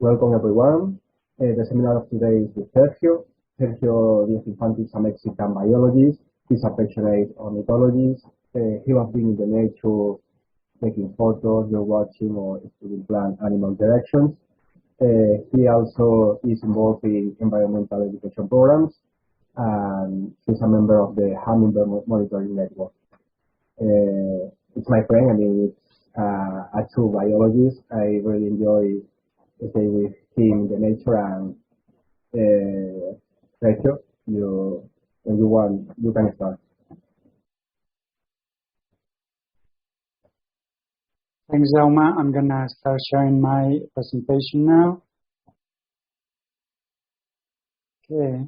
Welcome everyone. The seminar of today is with Sergio. Sergio Díaz Infante is a Mexican biologist. He's a passionate ornithologist. He has been in the nature taking photos, bird watching, or studying plant animal interactions. He also is involved in environmental education programs, and he's a member of the Hummingbird Monitoring Network. It's my friend. I mean, it's a true biologist. I really enjoy stay with him in the nature, and Sergio, when you want, you can start. Thanks, Elma. I'm gonna start sharing my presentation now. Okay,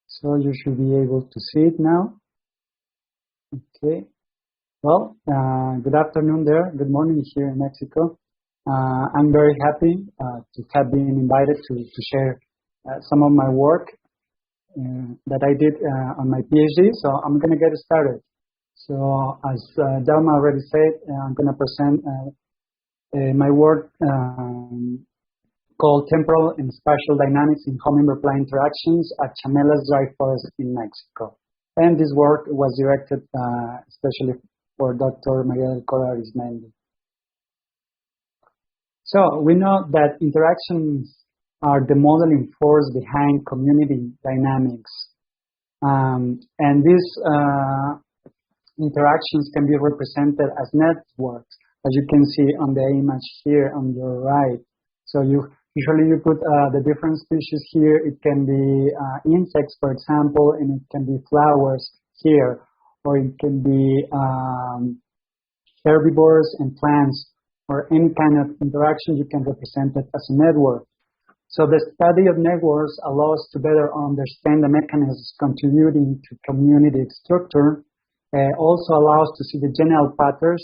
so you should be able to see it now. Okay, well, good afternoon there. Good morning here in Mexico. I'm very happy to have been invited to share some of my work that I did on my PhD. So I'm going to get started. So as Dalma already said, I'm going to present my work called Temporal and Spatial Dynamics in Hummingbird-Plant Interactions at Chamela's Dry Forest in Mexico. And this work was directed especially for Dr. Maria Arismendi. So we know that interactions are the modeling force behind community dynamics. And these interactions can be represented as networks, as you can see on the image here on your right. So usually you put the different species here. It can be insects, for example, and it can be flowers here, or it can be herbivores and plants, or any kind of interaction. You can represent it as a network. So the study of networks allows us to better understand the mechanisms contributing to community structure, also allows to see the general patterns.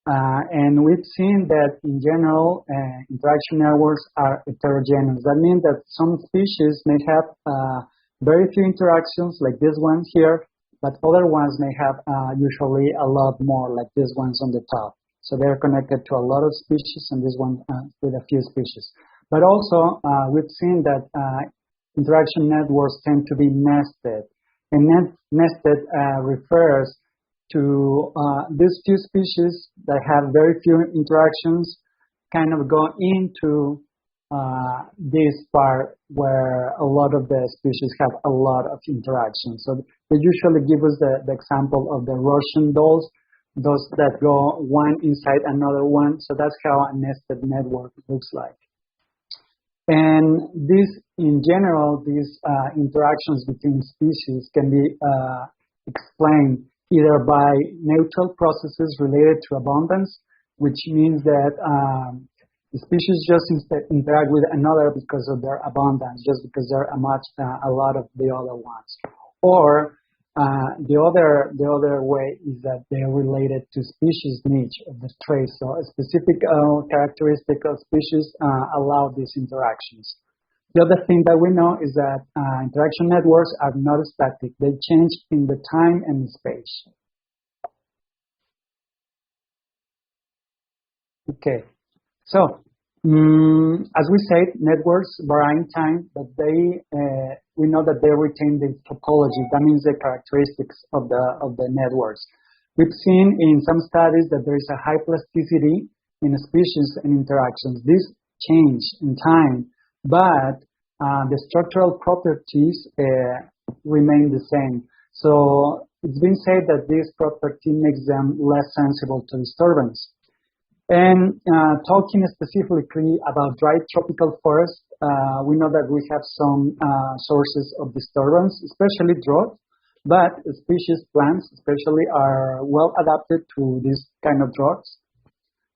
And we've seen that in general, interaction networks are heterogeneous. That means that some species may have very few interactions like this one here, but other ones may have usually a lot more, like these ones on the top. So they're connected to a lot of species, and this one with a few species. But also, we've seen that interaction networks tend to be nested. And nested refers to these few species that have very few interactions kind of go into this part where a lot of the species have a lot of interactions. So they usually give us the example of the Russian dolls, those that go one inside another one. So that's how a nested network looks like. And this, in general, these interactions between species can be explained either by neutral processes related to abundance, which means that the species just interact with another because of their abundance, just because there are a lot of the other ones. Or the other way is that they're related to species niche of the traits. So a specific characteristic of species allow these interactions. The other thing that we know is that interaction networks are not static. They change in the time and space. Okay, so as we said, networks vary in time, but we know that they retain the topology. That means the characteristics of the networks. We've seen in some studies that there is a high plasticity in species and interactions. This change in time, but the structural properties remain the same. So it's been said that this property makes them less sensible to disturbance. And talking specifically about dry tropical forests, we know that we have some sources of disturbance, especially drought, but species, plants especially, are well adapted to this kind of droughts.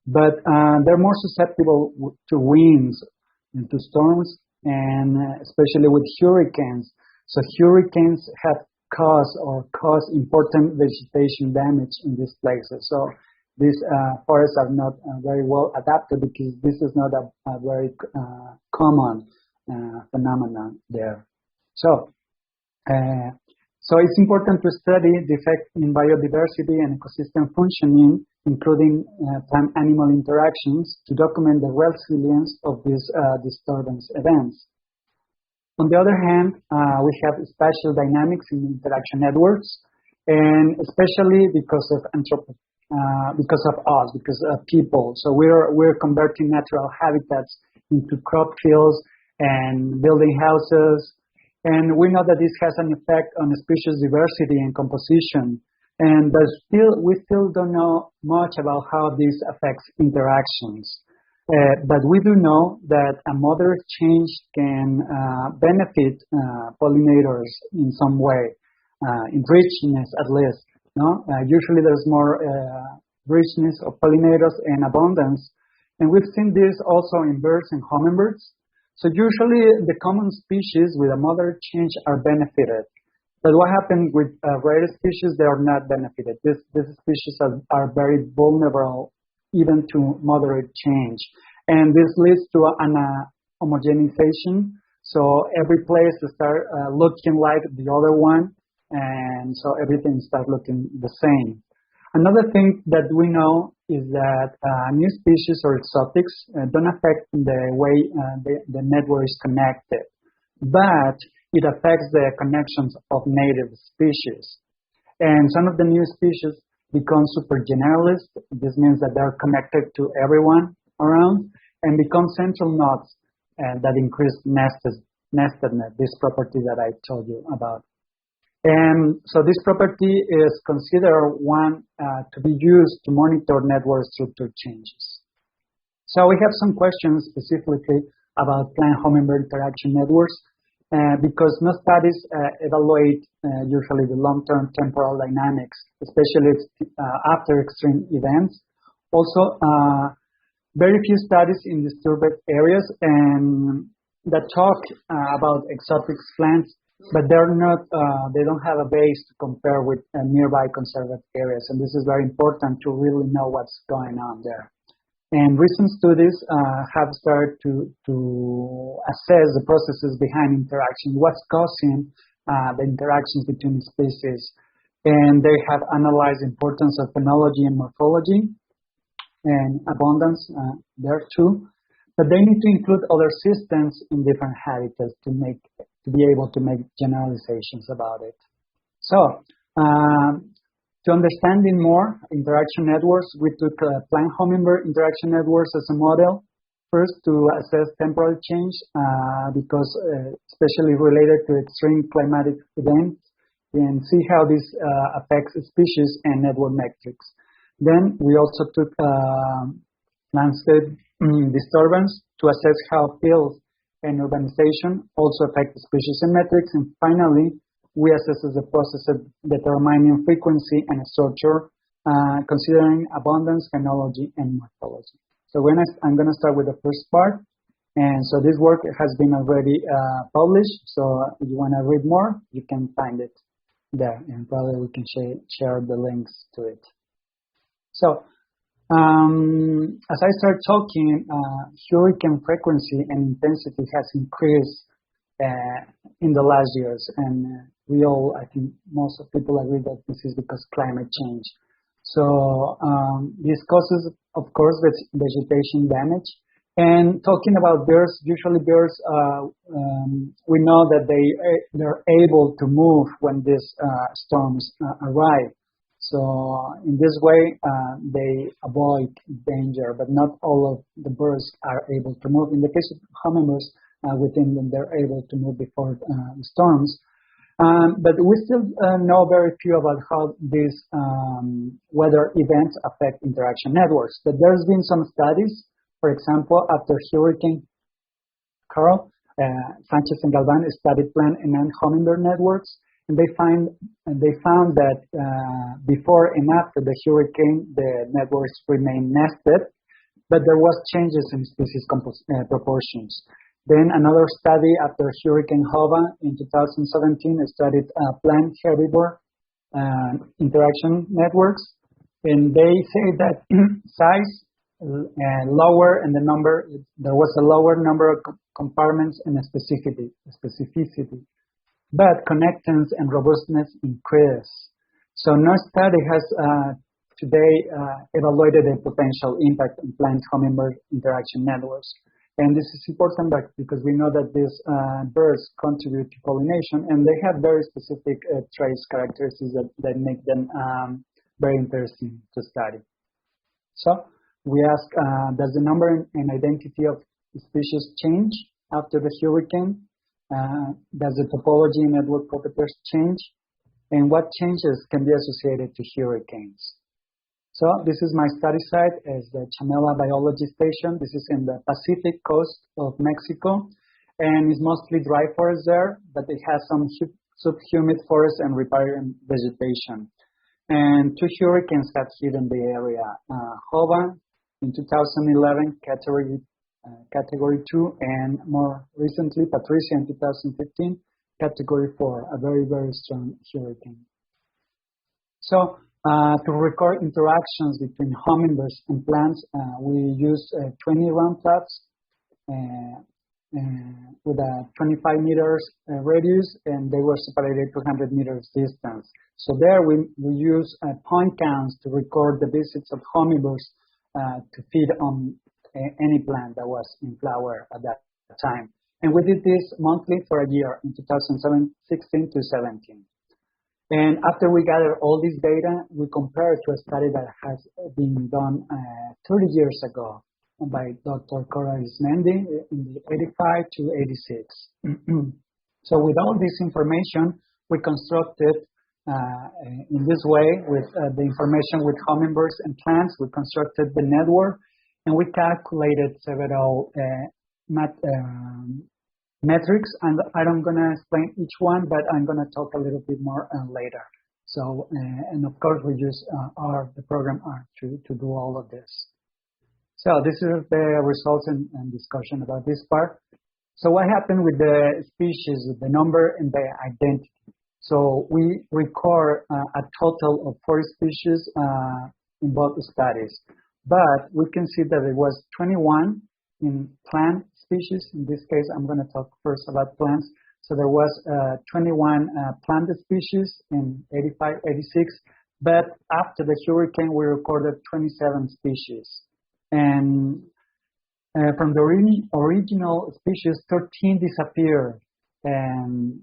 But they're more susceptible to winds and to storms, and especially with hurricanes. So hurricanes have cause important vegetation damage in these places. So these forests are not very well adapted because this is not a very common phenomenon there. So it's important to study the effect in biodiversity and ecosystem functioning including plant-animal interactions, to document the resilience of these disturbance events. On the other hand, we have spatial dynamics in interaction networks, and especially because of people. So we're converting natural habitats into crop fields and building houses, and we know that this has an effect on species diversity and composition. And we still don't know much about how this affects interactions. But we do know that a moderate change can benefit pollinators in some way, in richness at least. No? Usually there's more richness of pollinators and abundance. And we've seen this also in birds and hummingbirds. So usually the common species with a moderate change are benefited. But what happens with rare species, they are not benefited. These species are very vulnerable even to moderate change. And this leads to an homogenization. So every place starts looking like the other one, and so everything starts looking the same. Another thing that we know is that new species or exotics don't affect the way the network is connected, but it affects the connections of native species. And some of the new species become super generalist. This means that they're connected to everyone around and become central nodes that increase nestedness, this property that I told you about. And so this property is considered one to be used to monitor network structure changes. So we have some questions specifically about plant-hummingbird interaction networks because no studies evaluate usually the long-term temporal dynamics, especially after extreme events. Also, very few studies in disturbed areas and that talk about exotic plants, but they're not, they don't have a base to compare with nearby conserved areas. And this is very important to really know what's going on there. And recent studies have started to assess the processes behind interaction, what's causing the interactions between species. And they have analyzed the importance of phenology and morphology and abundance there too. But they need to include other systems in different habitats to be able to make generalizations about it. So, to understanding more interaction networks, we took plant-hummingbird interaction networks as a model. First, to assess temporal change, because especially related to extreme climatic events, and see how this affects species and network metrics. Then we also took landscape disturbance to assess how fields and urbanization also affect species and metrics. And finally, we assess the process of determining frequency and structure, considering abundance, phenology, and morphology. So I'm going to start with the first part. And so this work has been already published. So if you want to read more, you can find it there. And probably we can share the links to it. So as I start talking, hurricane frequency and intensity has increased in the last years. And we all, I think most of people agree that this is because climate change. So this causes, of course, vegetation damage. And talking about birds, usually birds, we know that they're able to move when these storms arrive. So in this way, they avoid danger, but not all of the birds are able to move. In the case of hummingbirds, within them, they're able to move before storms. But we still know very few about how these weather events affect interaction networks. But there's been some studies, for example, after Hurricane Carl, Sanchez and Galvan studied plant and hummingbird networks. And they found that before and after the hurricane, the networks remained nested, but there was changes in species proportions. Then another study after Hurricane Hova in 2017 studied plant herbivore interaction networks, and they say that size lower and there was a lower number of compartments and specificity. But connectance and robustness increase. So no study has today evaluated the potential impact on plant-hummingbird interaction networks. And this is important because we know that these birds contribute to pollination, and they have very specific traits, characteristics that make them very interesting to study. So we ask, does the number and identity of species change after the hurricane? Does the topology and network properties change? And what changes can be associated to hurricanes? So this is my study site, is the Chamela Biology Station. This is in the Pacific coast of Mexico, and it's mostly dry forest there, but it has some subhumid forest and riparian vegetation. And 2 hurricanes have hit in the area. Hova in 2011, category 2, and more recently, Patricia in 2015, category 4, a very, very strong hurricane. So to record interactions between hummingbirds and plants, we use 20 round plots with a 25 meters radius, and they were separated 200 meters distance. So there we use point counts to record the visits of hummingbirds to feed on any plant that was in flower at that time. And we did this monthly for a year in 2016 to 17. And after we gathered all this data, we compared to a study that has been done 30 years ago by Dr. Cora Ismendi in the 85 to 86. So with all this information, we constructed in this way with the information with hummingbirds and plants, we constructed the network, and we calculated several metrics, and I'm going to explain each one, but I'm going to talk a little bit more later. So, and of course, we use the program R to do all of this. So this is the results and discussion about this part. So what happened with the species, with the number and the identity? So we record a total of 40 species in both studies, but we can see that it was 21 in plant species. In this case, I'm going to talk first about plants. So there was 21 plant species in 85, 86, but after the hurricane, we recorded 27 species. And from the original species, 13 disappeared. And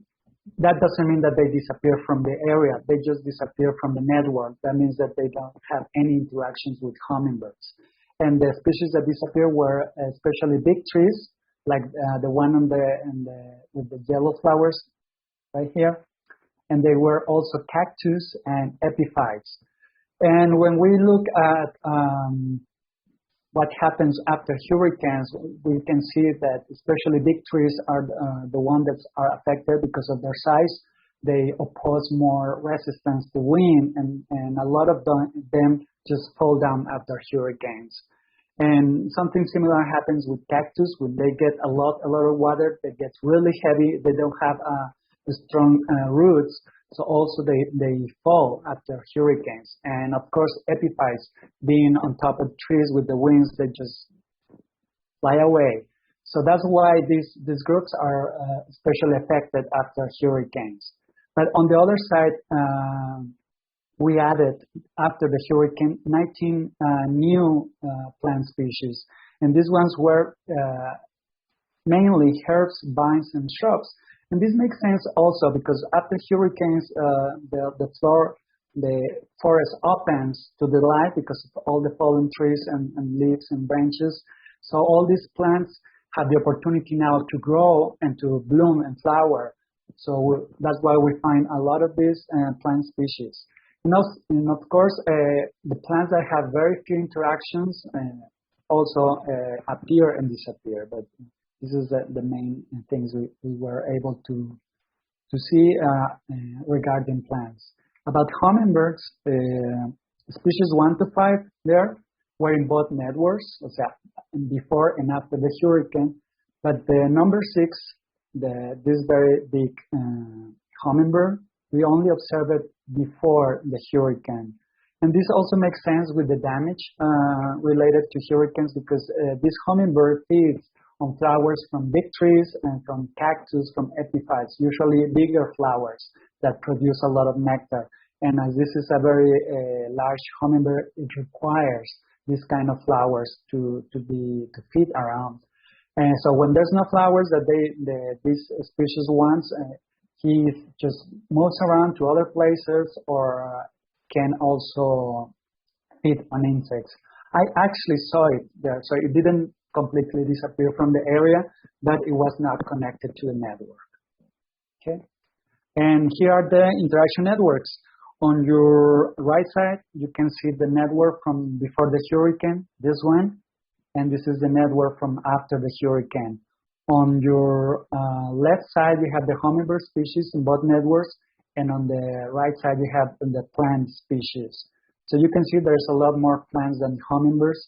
that doesn't mean that they disappear from the area. They just disappear from the network. That means that they don't have any interactions with hummingbirds. And the species that disappeared were especially big trees, like the one on with the yellow flowers right here. And they were also cactus and epiphytes. And when we look at what happens after hurricanes, we can see that especially big trees are the ones that are affected because of their size. They oppose more resistance to wind, and a lot of them just fall down after hurricanes. And something similar happens with cactus. When they get a lot of water, they get really heavy. They don't have strong roots. So also they fall after hurricanes. And of course, epiphytes, being on top of trees with the winds, they just fly away. So that's why these groups are especially affected after hurricanes. But on the other side, we added, after the hurricane, 19 new plant species. And these ones were mainly herbs, vines, and shrubs. And this makes sense also because after hurricanes, the forest opens to the light because of all the fallen trees and leaves and branches. So all these plants have the opportunity now to grow and to bloom and flower. So that's why we find a lot of these plant species. And of course, the plants that have very few interactions also appear and disappear. But this is the main things we were able to see regarding plants. About hummingbirds, species 1 to 5 there were in both networks, before and after the hurricane. But the number 6, this very big hummingbird, we only observed it before the hurricane. And this also makes sense with the damage related to hurricanes because this hummingbird feeds on flowers from big trees and from cactus, from epiphytes, usually bigger flowers that produce a lot of nectar. And as this is a very large hummingbird, it requires this kind of flowers to feed around. And so when there's no flowers that this species wants, he just moves around to other places or can also feed on insects. I actually saw it there, so it didn't completely disappear from the area, but it was not connected to the network. Okay, and here are the interaction networks. On your right side, you can see the network from before the hurricane, this one, and this is the network from after the hurricane. On your left side, you have the hummingbird species in both networks, and on the right side, you have the plant species. So you can see there's a lot more plants than hummingbirds,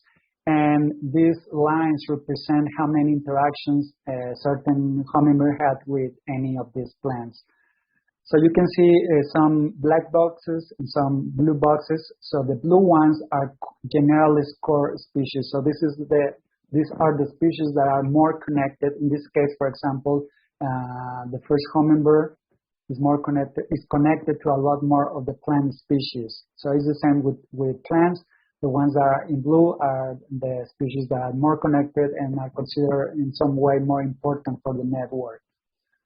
and these lines represent how many interactions a certain hummingbird had with any of these plants. So you can see some black boxes and some blue boxes. So the blue ones are generalist core species. So these are the species that are more connected. In this case, for example, the first hummingbird is connected to a lot more of the plant species. So it's the same with plants. The ones that are in blue are the species that are more connected and are considered in some way more important for the network.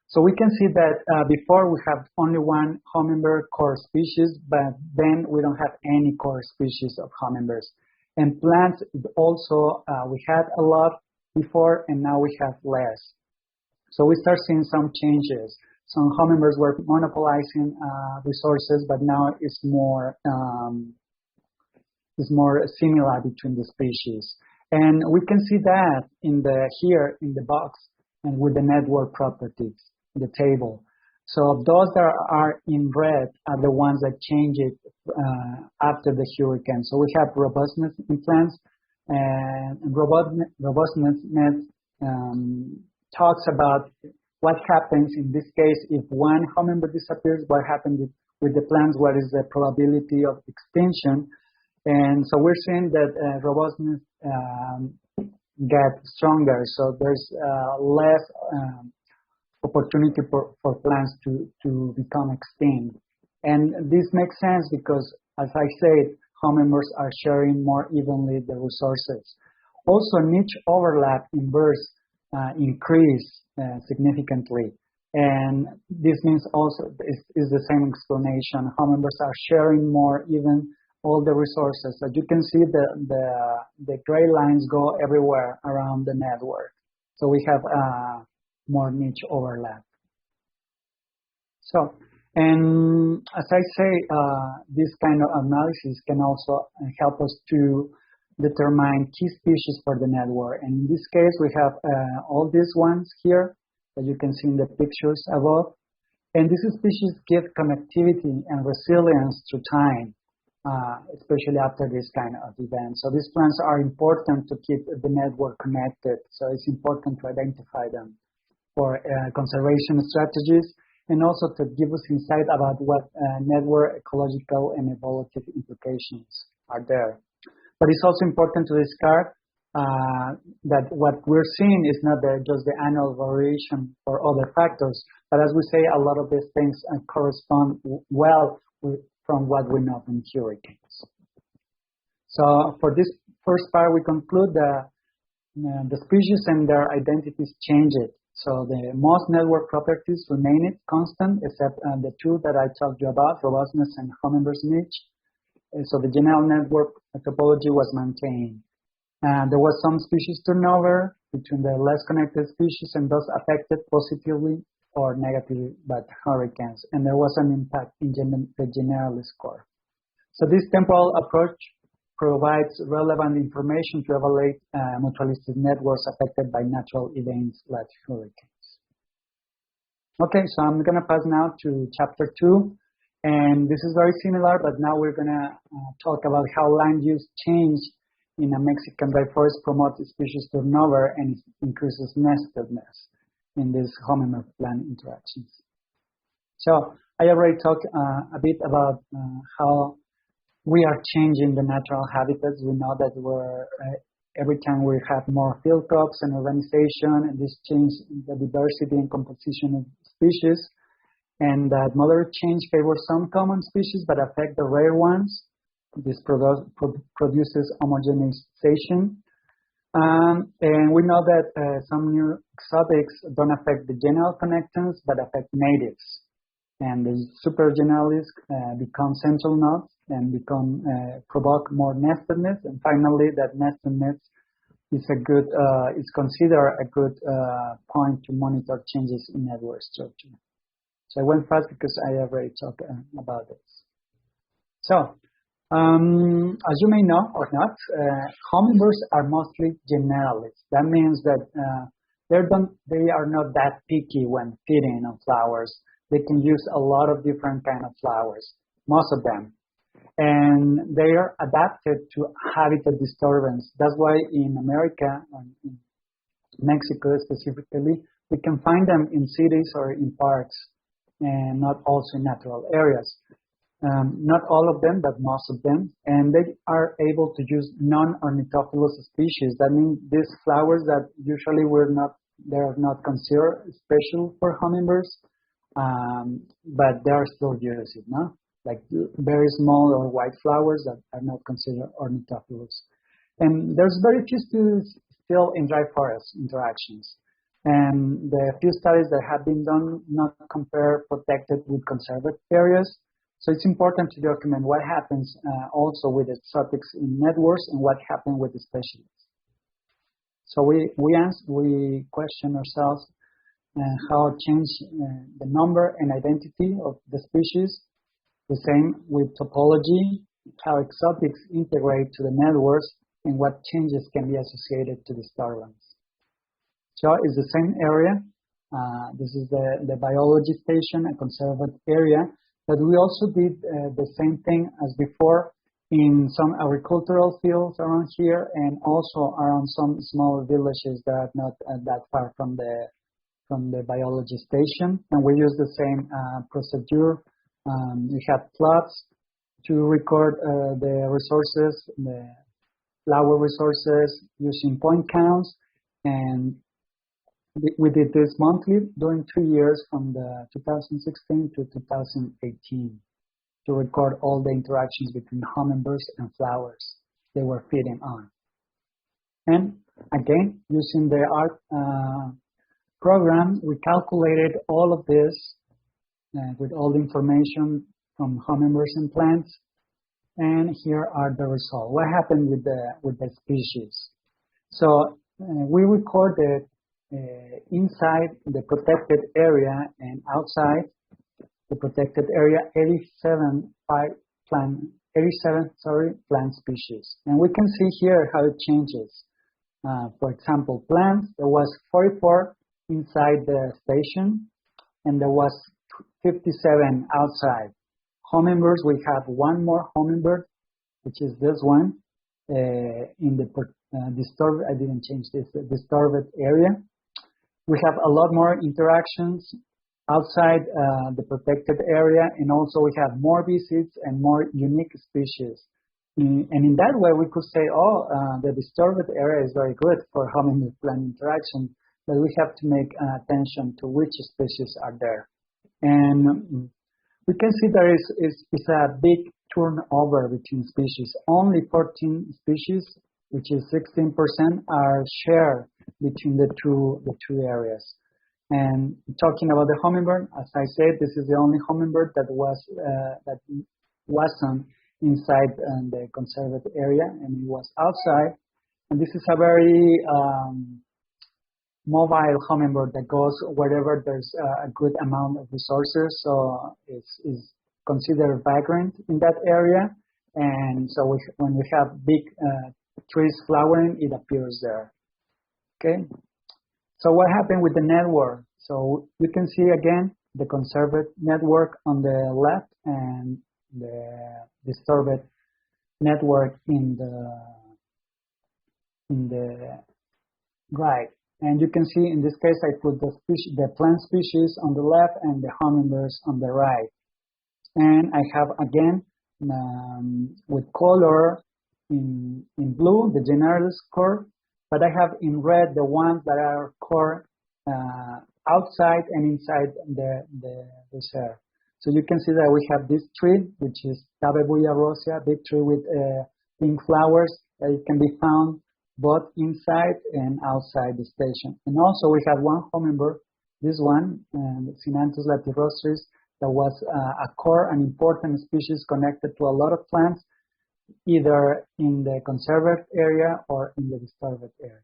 So we can see that before we have only one hummingbird core species, but then we don't have any core species of hummingbirds. And plants also, we had a lot before and now we have less. So we start seeing some changes. Some hummingbirds were monopolizing resources, but now it's more similar between the species. And we can see that here in the box and with the network properties, the table. So those that are in red are the ones that change it after the hurricane. So we have robustness in plants, and robustness talks about what happens in this case if one hummingbird disappears, what happens with the plants, what is the probability of extinction. And so we're seeing that robustness gets stronger, so there's less opportunity for plants to become extinct. And this makes sense because, as I said, hummingbirds are sharing more evenly the resources. Also, niche overlap in birds increase significantly. And this means also is the same explanation. Hummingbirds are sharing more even all the resources. As you can see, the gray lines go everywhere around the network. So we have more niche overlap. So, and as I say, this kind of analysis can also help us to determine key species for the network. And in this case, we have all these ones here that you can see in the pictures above. And these species give connectivity and resilience to time, especially after this kind of event. So these plants are important to keep the network connected. So it's important to identify them for conservation strategies and also to give us insight about what network ecological and evolutive implications are there. But it's also important to discard that what we're seeing is not just the annual variation or other factors, but as we say, a lot of these things correspond well from what we know from hurricanes. So for this first part, we conclude the species and their identities change it. So the most network properties remain constant, except the two that I talked to you about, robustness and hummingbird niche. So the general network topology was maintained. There was some species turnover between the less connected species and thus affected positively or negatively by hurricanes. And there was an impact in the generalist core. So this temporal approach provides relevant information to evaluate mutualistic networks affected by natural events like hurricanes. Okay, so I'm going to pass now to chapter 2. And this is very similar, but now we're going to talk about how land use change in a Mexican rainforest promotes species turnover and increases nestedness in these hummingbird plant interactions. So I already talked a bit about how we are changing the natural habitats. We know that every time we have more field crops and urbanization, and this changes the diversity and composition of species. and that moderate change favors some common species but affect the rare ones. This produces homogenization. And we know that some new exotics don't affect the general connectants but affect natives. And the supergeneralists become central nodes and provoke more nestedness. And finally, that nestedness is is considered a good point to monitor changes in network structure. So I went fast because I already talked about this. So, as you may know or not, hummingbirds are mostly generalists. That means that they are not that picky when feeding on flowers. They can use a lot of different kind of flowers, most of them. And they are adapted to habitat disturbance. That's why in America, in Mexico specifically, we can find them in cities or in parks and not also in natural areas. Not all of them, but most of them. And they are able to use non-ornithophilous species. That means these flowers that usually they are not considered special for hummingbirds, but they are still used, no? Like very small or white flowers that are not considered ornithophilous. And there's very few studies still in dry forest interactions. And the few studies that have been done not compare protected with conserved areas. So it's important to document what happens also with exotics in networks and what happened with the specialists. So we question ourselves how change the number and identity of the species. The same with topology, how exotics integrate to the networks and what changes can be associated to disturbance. So it's the same area. This is the biology station, a conserved area, but we also did the same thing as before in some agricultural fields around here and also around some small villages that are not that far from the biology station. And we use the same procedure. We have plots to record the resources, the flower resources using point counts, and we did this monthly during 2 years from the 2016 to 2018 to record all the interactions between hummingbirds and flowers they were feeding on. And again, using the ARC program, we calculated all of this with all the information from hummingbirds and plants. And here are the results. What happened with the species? So we recorded inside the protected area and outside the protected area 87 plant species. And we can see here how it changes. For example, plants, there was 44 inside the station and there was 57 outside. Hummingbirds, we have one more hummingbird, which is this one, in the disturbed, I didn't change this, disturbed area. We have a lot more interactions outside the protected area, and also we have more visits and more unique species. And in that way, we could say, the disturbed area is very good for hummingbird plant interaction, but we have to make attention to which species are there. And we can see there is a big turnover between species. Only 14 species, which is 16%, are shared between the two areas. And talking about the hummingbird, as I said, this is the only hummingbird that wasn't inside the conserved area, and it was outside. And this is a very mobile hummingbird that goes wherever there's a good amount of resources, so it's considered vagrant in that area. And so when we have big trees flowering, it appears there. Okay. So what happened with the network? So you can see again the conserved network on the left and the disturbed network in the right. And you can see in this case I put the plant species on the left and the hummingbirds on the right. And I have again with color in blue the generalist curve, but I have in red the ones that are core outside and inside the reserve. So you can see that we have this tree, which is Tabebuia rosea, big tree with pink flowers that it can be found both inside and outside the station. And also we have one hummingbird, this one, Sinanthus latirostris, that was a core and important species connected to a lot of plants, either in the conserved area or in the disturbed area.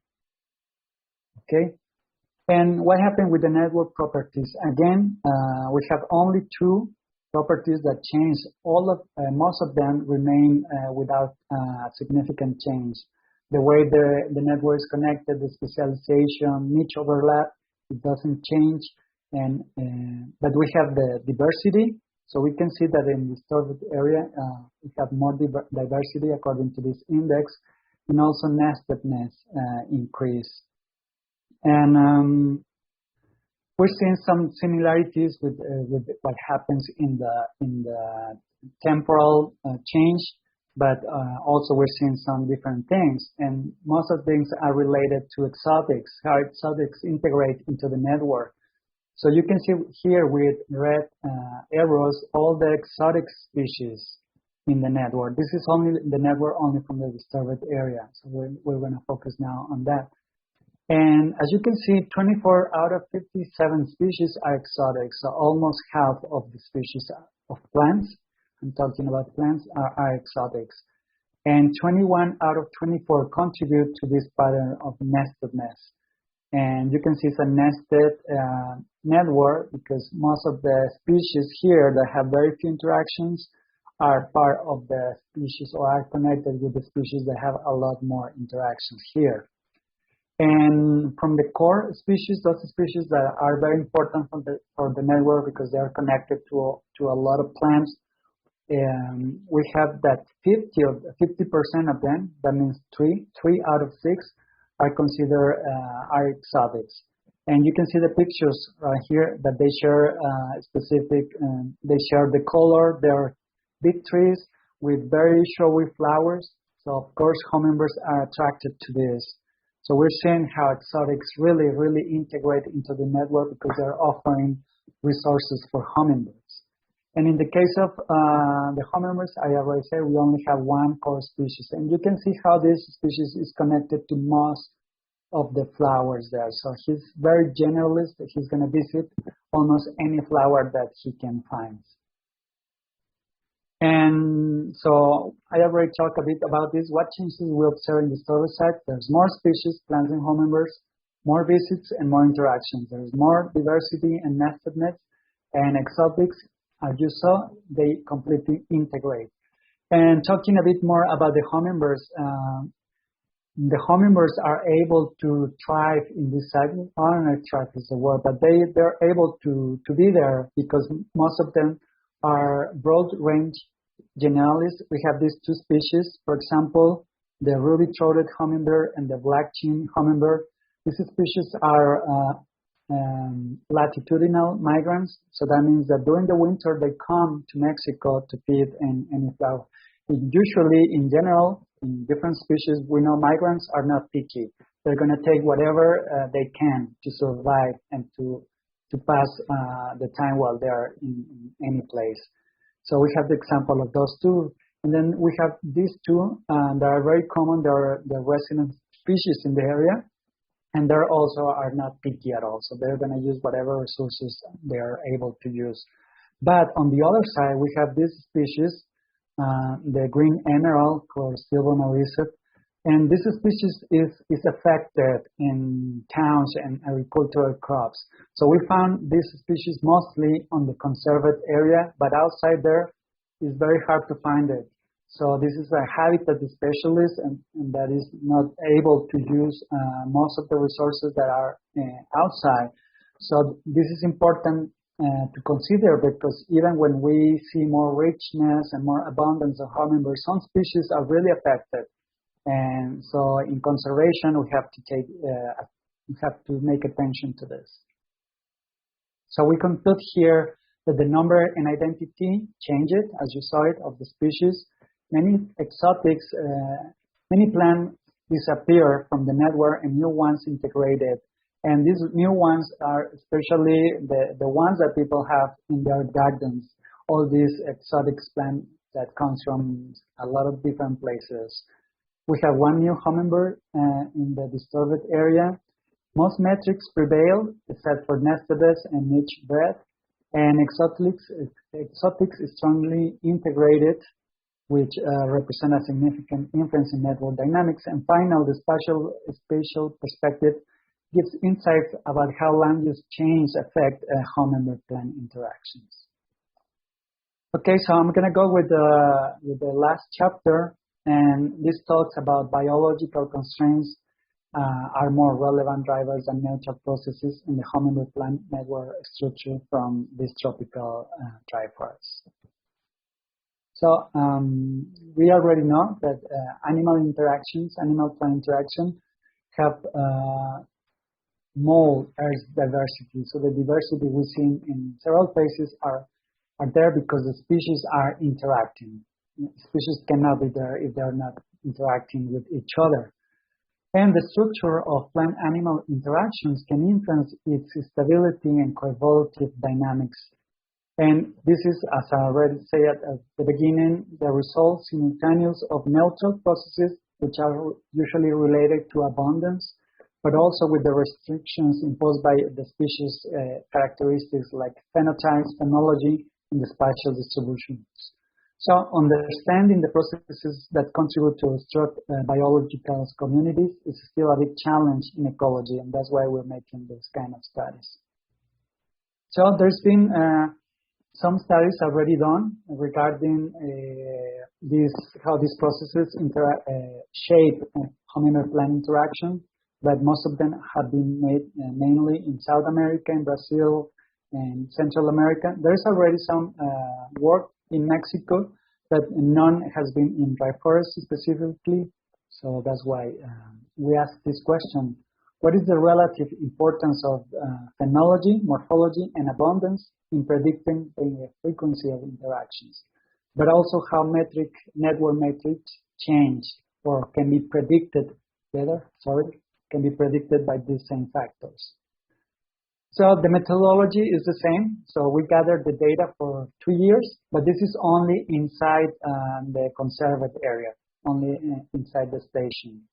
Okay, and what happened with the network properties? Again, we have only two properties that change. Most of them remain without significant change. The way the network is connected, the specialization, niche overlap, it doesn't change. And but we have the diversity, so we can see that in the disturbed area we have more diversity according to this index, and also nestedness increase. And we're seeing some similarities with what happens in the temporal change, but also we're seeing some different things, and most of the things are related to exotics, how exotics integrate into the network. So you can see here with red arrows all the exotic species in the network. This is only the network only from the disturbed area, so we're going to focus now on that. And as you can see, 24 out of 57 species are exotic, so almost half of the species of plants, I'm talking about plants, are exotics. And 21 out of 24 contribute to this pattern of nestedness. And you can see it's a nested network because most of the species here that have very few interactions are part of the species or are connected with the species that have a lot more interactions here. And from the core species, those species that are very important for the network because they are connected to a lot of plants, we have that 50% of them, that means three out of 6, are considered are exotics. And you can see the pictures right here that they share specific, they share the color. They're big trees with very showy flowers. So of course hummingbirds are attracted to this. So we're seeing how exotics really integrate into the network because they're offering resources for hummingbirds. And in the case of the hummingbirds, I already said we only have one core species. And you can see how this species is connected to most of the flowers there. So he's very generalist. He's going to visit almost any flower that he can find. And so I already talked a bit about this. What changes we observe in the storage site? There's more species, plants and hummingbirds, more visits and more interactions. There's more diversity and nestedness, and exotics, as you saw, they completely integrate. And talking a bit more about the hummingbirds are able to thrive in this site. I don't know if thrive is the word, but they're able to be there because most of them are broad range generalists. We have these two species, for example, the ruby-throated hummingbird and the black-chinned hummingbird. These species are latitudinal migrants, so that means that during the winter they come to Mexico to feed in any flower. Usually, in general, in different species, we know migrants are not picky. They're going to take whatever they can to survive and to pass the time while they're in any place. So we have the example of those two. And then we have these two that are very common. They're the resident species in the area. And they also are not picky at all. So they're going to use whatever resources they are able to use. But on the other side, we have this species, the green emerald called Silvomoricet. And this species is affected in towns and agricultural crops. So we found this species mostly on the conserved area, but outside there it's very hard to find it. So this is a habitat specialist and that is not able to use most of the resources that are outside. So this is important to consider because even when we see more richness and more abundance of hummingbirds, some species are really affected. And so in conservation, we have to make attention to this. So we conclude here that the number and identity changed, as you saw it, of the species. Many exotics, many plants disappear from the network and new ones integrated. And these new ones are especially the ones that people have in their gardens, all these exotic plants that comes from a lot of different places. We have one new hummingbird in the disturbed area. Most metrics prevail, except for nestedness and niche breed, and exotics is strongly integrated, which represent a significant influence in network dynamics. And finally, the spatial perspective gives insights about how land use change affect hummingbird-plant interactions. Okay, so I'm going to go with the last chapter, and this talks about biological constraints are more relevant drivers than natural processes in the hummingbird plant network structure from these tropical dry forests. So we already know that animal-plant interaction have more Earth diversity. So the diversity we see in several places are there because the species are interacting. Species cannot be there if they're not interacting with each other. And the structure of plant-animal interactions can influence its stability and coevolutive dynamics. And this is, as I already said at the beginning, the result simultaneous of neutral processes, which are usually related to abundance, but also with the restrictions imposed by the species characteristics like phenotypes, phenology, and the spatial distributions. So understanding the processes that contribute to struct biological communities is still a big challenge in ecology, and that's why we're making this kind of studies. So there's been some studies already done regarding how these processes shape hummingbird plant interaction, but most of them have been made mainly in South America, in Brazil, and Central America. There's already some work in Mexico, but none has been in dry forests specifically. So that's why we ask this question. What is the relative importance of phenology, morphology, and abundance in predicting the frequency of interactions? But also how network metrics change or can be predicted can be predicted by these same factors. So the methodology is the same. So we gathered the data for 2 years, but this is only inside the conserved area, only inside the station.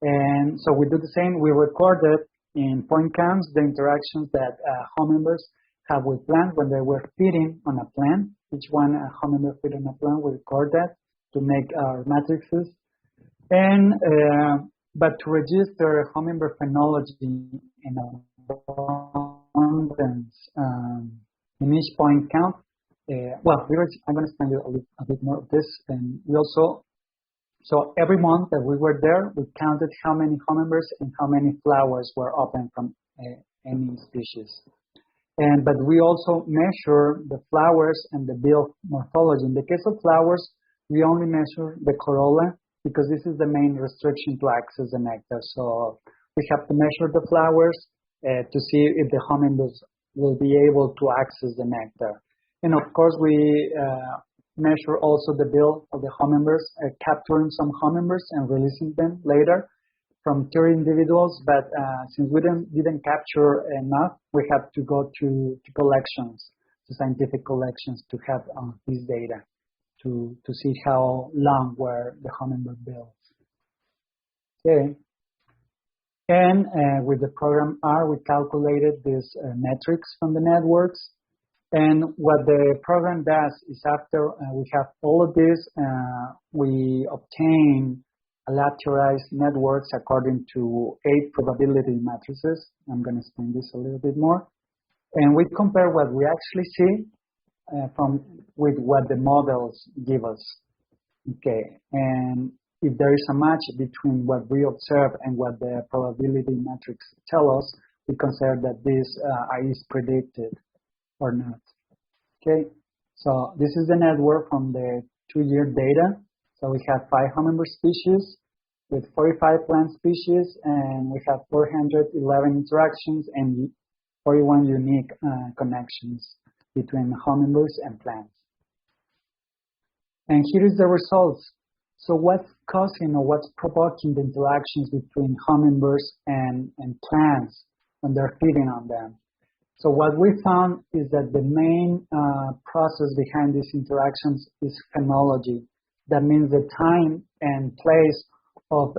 And so we do the same. We recorded in point counts the interactions that hummingbirds have with plants when they were feeding on a plant. Each one a hummingbird feed on a plant, we record that to make our matrices. And but to register hummingbird phenology in abundance in each point count, I'm going to explain you a bit more of this. And we also, so every month that we were there, we counted how many hummingbirds and how many flowers were open from any species. But we also measure the flowers and the bill morphology. In the case of flowers, we only measure the corolla because this is the main restriction to access the nectar. So we have to measure the flowers to see if the hummingbirds will be able to access the nectar. And of course, we measure also the bill of the hummingbirds, capturing some hummingbirds and releasing them later from 30 individuals. But since we didn't capture enough, we have to go to collections, to scientific collections to have this data to see how long were the hummingbird bills. Okay. And with the program R, we calculated these metrics from the networks. And what the program does is after we have all of this, we obtain lateralized networks according to 8 probability matrices. I'm going to explain this a little bit more. And we compare what we actually see with what the models give us. Okay, and if there is a match between what we observe and what the probability metrics tell us, we consider that this is predicted or not. Okay, so this is the network from the 2-year data. So we have 5 hummingbird species with 45 plant species, and we have 411 interactions and 41 unique connections between hummingbirds and plants. And here is the results. So what's causing or what's provoking the interactions between hummingbirds and plants? when they're feeding on them. So what we found is that the main process behind these interactions is phenology. That means the time and place of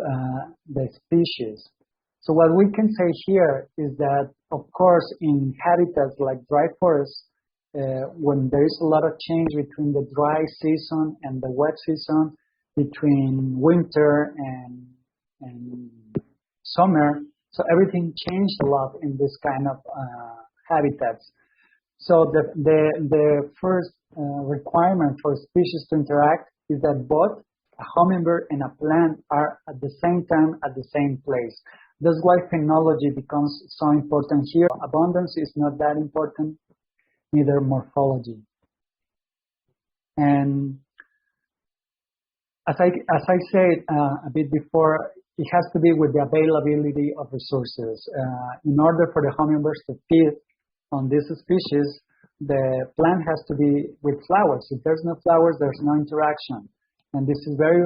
the species. So what we can say here is that, of course, in habitats like dry forests, when there is a lot of change between the dry season and the wet season, between winter and summer, so everything changed a lot in this kind of habitats. So the first requirement for species to interact is that both a hummingbird and a plant are at the same time at the same place. That's why phenology becomes so important here. Abundance is not that important, neither morphology. And as I said a bit before, it has to be with the availability of resources. In order for the hummingbirds to feed on this species, the plant has to be with flowers. If there's no flowers, there's no interaction. And this is very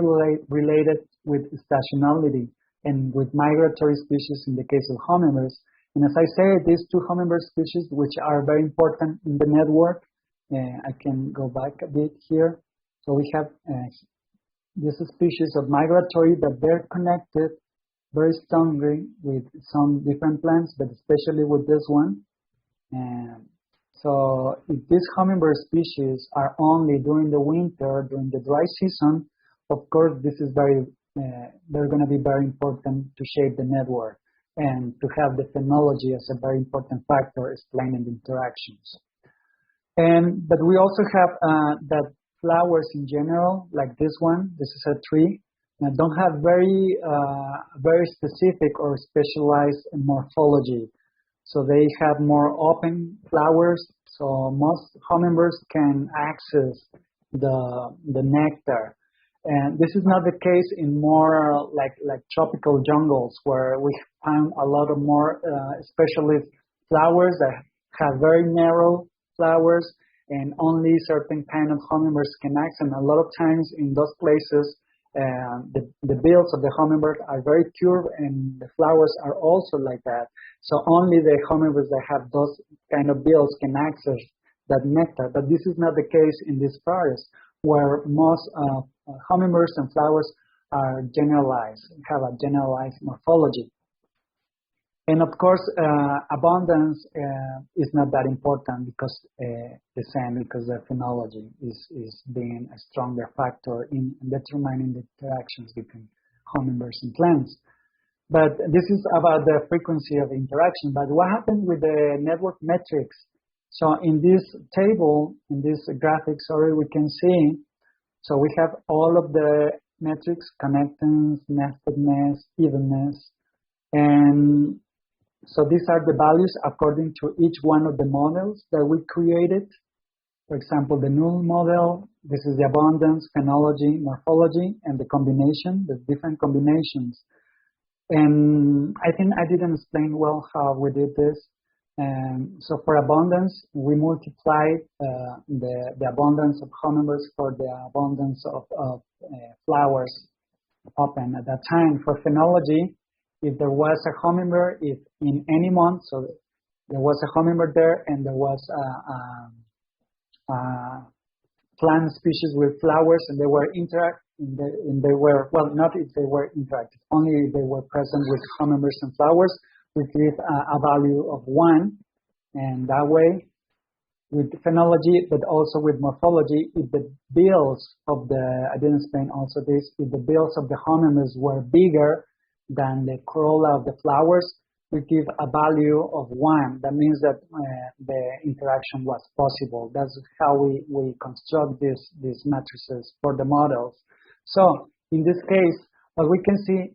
related with stationality and with migratory species in the case of hummingbirds. And as I said, these two hummingbird species, which are very important in the network, I can go back a bit here. So we have this species of migratory that they're connected very strongly with some different plants, but especially with this one. So if these hummingbird species are only during the winter, during the dry season, of course, this is they're going to be very important to shape the network and to have the phenology as a very important factor explaining the interactions. But we also have that flowers in general, like this one, this is a tree, don't have very specific or specialized morphology. So they have more open flowers, so most hummingbirds can access the nectar. And this is not the case in more like tropical jungles where we find a lot of more specialist flowers that have very narrow flowers and only certain kind of hummingbirds can access. And a lot of times in those places, the bills of the hummingbird are very curved and the flowers are also like that. So only the hummingbirds that have those kind of bills can access that nectar. But this is not the case in this forest where most hummingbirds and flowers are generalized, have a generalized morphology. And of course, abundance is not that important because the phenology is being a stronger factor in determining the interactions between hummingbirds and plants. But this is about the frequency of interaction. But what happened with the network metrics? So in this table, in this graphic, we can see, so we have all of the metrics, connectance, nestedness, evenness, and so these are the values according to each one of the models that we created. For example, the null model, this is the abundance, phenology, morphology, and the combination, the different combinations. And I think I didn't explain well how we did this. So for abundance, we multiplied the abundance of hummingbirds for the abundance of flowers open at that time. For phenology, if there was a hummingbird, if in any month, so there was a hummingbird there and there was a plant species with flowers and they were not if they were interactive, only if they were present with hummingbirds and flowers, we give a value of 1. And that way, with phenology, but also with morphology, if the bills of I didn't explain also this, if the bills of the hummingbirds were bigger than the corolla of the flowers, we give a value of 1. That means that the interaction was possible. That's how we construct these matrices for the models. So in this case, what we can see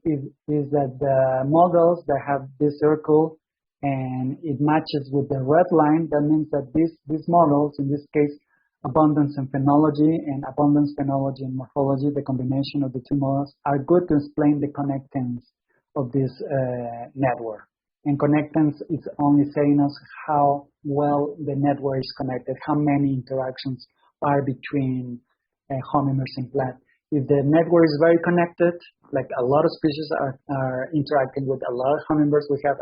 is that the models that have this circle and it matches with the red line, that means that these models, in this case, abundance and phenology, and abundance, phenology, and morphology, the combination of the two models, are good to explain the connectance of this network. And connectance is only saying us how well the network is connected, how many interactions are between hummingbirds and plants. If the network is very connected, like a lot of species are interacting with a lot of hummingbirds, we have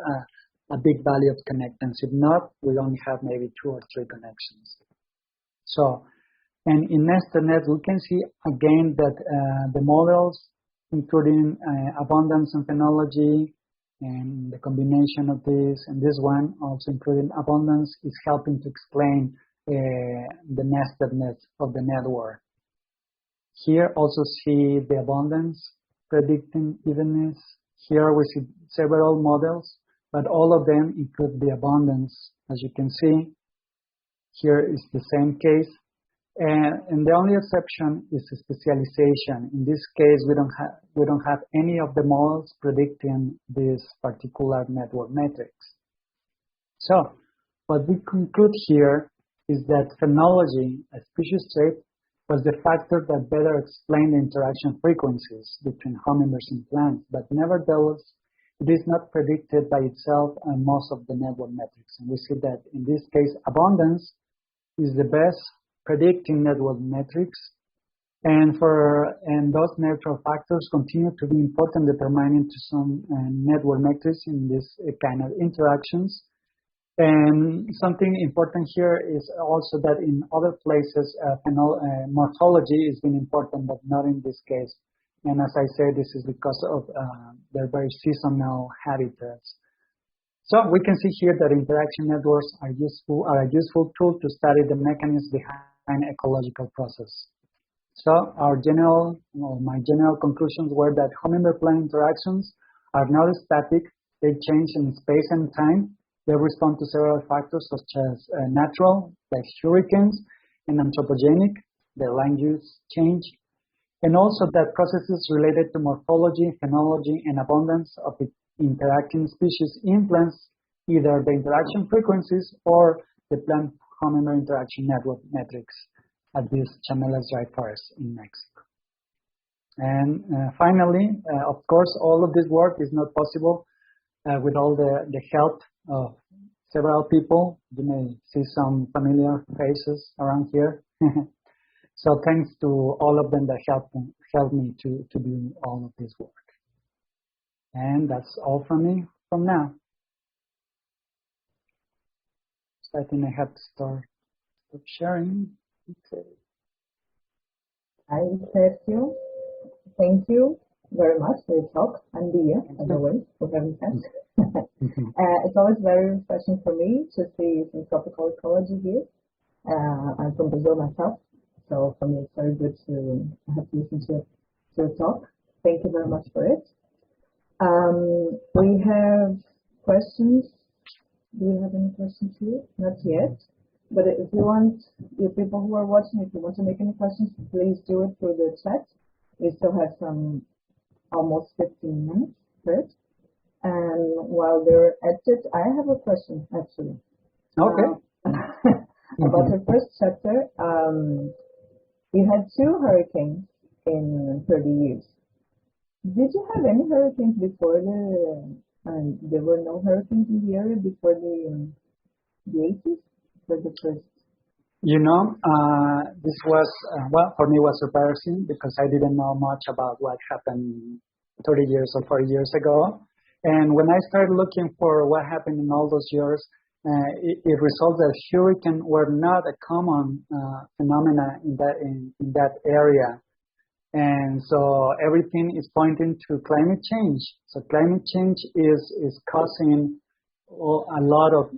a big value of connectance. If not, we only have maybe 2 or 3 connections. So, and in nested net, we can see again that the models, including abundance and phenology, and the combination of this and this one, also including abundance, is helping to explain the nestedness of the network. Here also see the abundance predicting evenness. Here we see several models, but all of them include the abundance, as you can see. Here is the same case. And the only exception is specialization. In this case, we don't have any of the models predicting this particular network matrix. So what we conclude here is that phenology, a species trait, was the factor that better explained the interaction frequencies between hummingbirds and plants, but nevertheless, it is not predicted by itself and most of the network metrics. And we see that in this case, abundance is the best predicting network metrics, and those neutral factors continue to be important determining to some network metrics in this kind of interactions. And something important here is also that in other places, morphology is been important, but not in this case. And as I said, this is because of their very seasonal habitats. So we can see here that interaction networks are a useful tool to study the mechanisms behind ecological process. So my general conclusions were that hummingbird-plant interactions are not static. They change in space and time. They respond to several factors such as natural, like hurricanes, and anthropogenic, the land use change, and also that processes related to morphology, phenology, and abundance of interacting species influence either the interaction frequencies or the plant-hummingbird interaction network metrics at this Chamela dry forest in Mexico. And finally, of course, all of this work is not possible with all the help of several people. You may see some familiar faces around here. So thanks to all of them that helped me to do all of this work. And that's all from me from now. So I think I have to stop sharing. Okay. Hi, Sergio. Thank you very much for your talk, and Díaz, as always, for having us. It's always very refreshing for me to see some tropical ecology here. I'm from Brazil myself, so for me it's very good to have to listen to your talk. Thank you very much for it. We have questions. Do we have any questions here? Not yet. But if you want, you people who are watching, if you want to make any questions, please do it through the chat. We still have some almost 15 minutes for it. And while they're at it, I have a question actually. Okay. About the first chapter. You had 2 hurricanes in 30 years. Did you have any hurricanes before there were no hurricanes in the area before the 80s? For the first? You know, this was, well, for me was surprising because I didn't know much about what happened 30 years or 40 years ago. And when I started looking for what happened in all those years, it results that hurricanes were not a common phenomena in that area. And so everything is pointing to climate change. So climate change is causing a lot of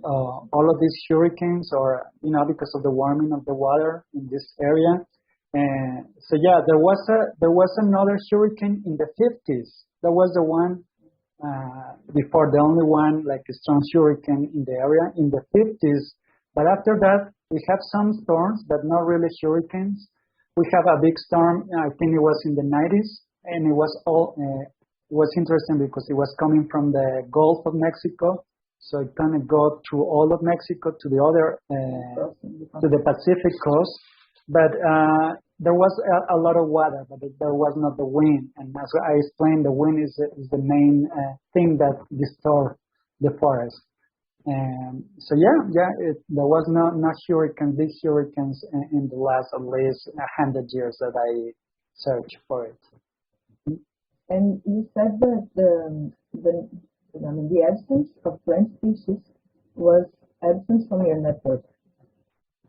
all of these hurricanes, or because of the warming of the water in this area. So yeah, there was another hurricane in the 50s. That was the one before, the only one like a strong hurricane in the area in the 50s. But after that, we have some storms, but not really hurricanes. We have a big storm. I think it was in the 90s, and it was interesting because it was coming from the Gulf of Mexico. So it kind of go through all of Mexico to the other, to the Pacific coast. But there was a lot of water, but there was not the wind. And as I explained, the wind is the main thing that disturbs the forest. So there was no big hurricanes in the last at least 100 years that I searched for it. And you said that I mean, the absence of plant species was absence from your network,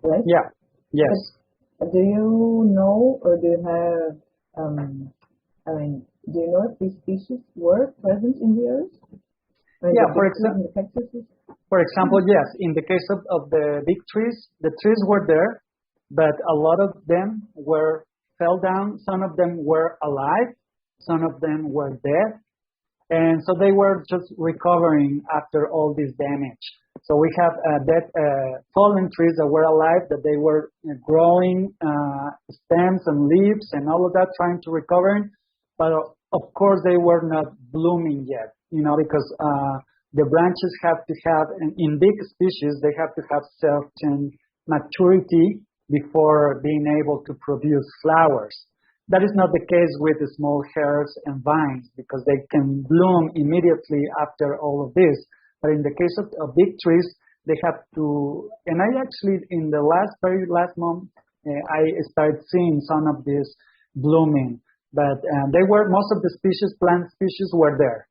right? Yeah. Yes. But do you know, or do you have, I mean, do you know if these species were present in the earth? Yeah, for example, yes, in the case of the big trees, the trees were there, but a lot of them fell down. Some of them were alive, some of them were dead, and so they were just recovering after all this damage. So we have dead fallen trees that were alive, that they were growing stems and leaves and all of that, trying to recover, but of course they were not blooming yet, because the branches have to have, in big species, they have to have certain maturity before being able to produce flowers. That is not the case with the small herbs and vines, because they can bloom immediately after all of this. But in the case of big trees, they have to, and I actually, in the very last month, I started seeing some of this blooming. But most of the plant species were there,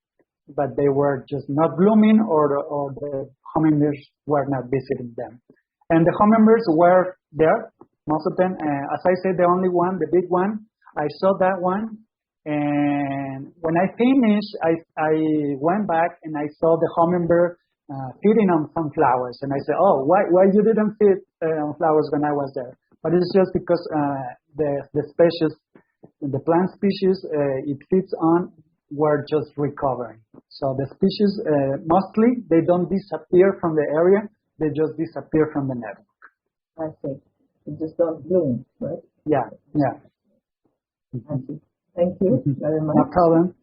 but they were just not blooming, or the hummingbirds were not visiting them. And the hummingbirds were there, most of them. As I said, the only one, the big one, I saw that one. And when I finished, I went back and I saw the hummingbird feeding on some flowers. And I said, oh, why you didn't feed on flowers when I was there? But it's just because the species, the plant species it feeds on, were just recovering. So the species, mostly, they don't disappear from the area, they just disappear from the network. I see. They just don't bloom, right? Yeah. I see. Thank you very much. No problem.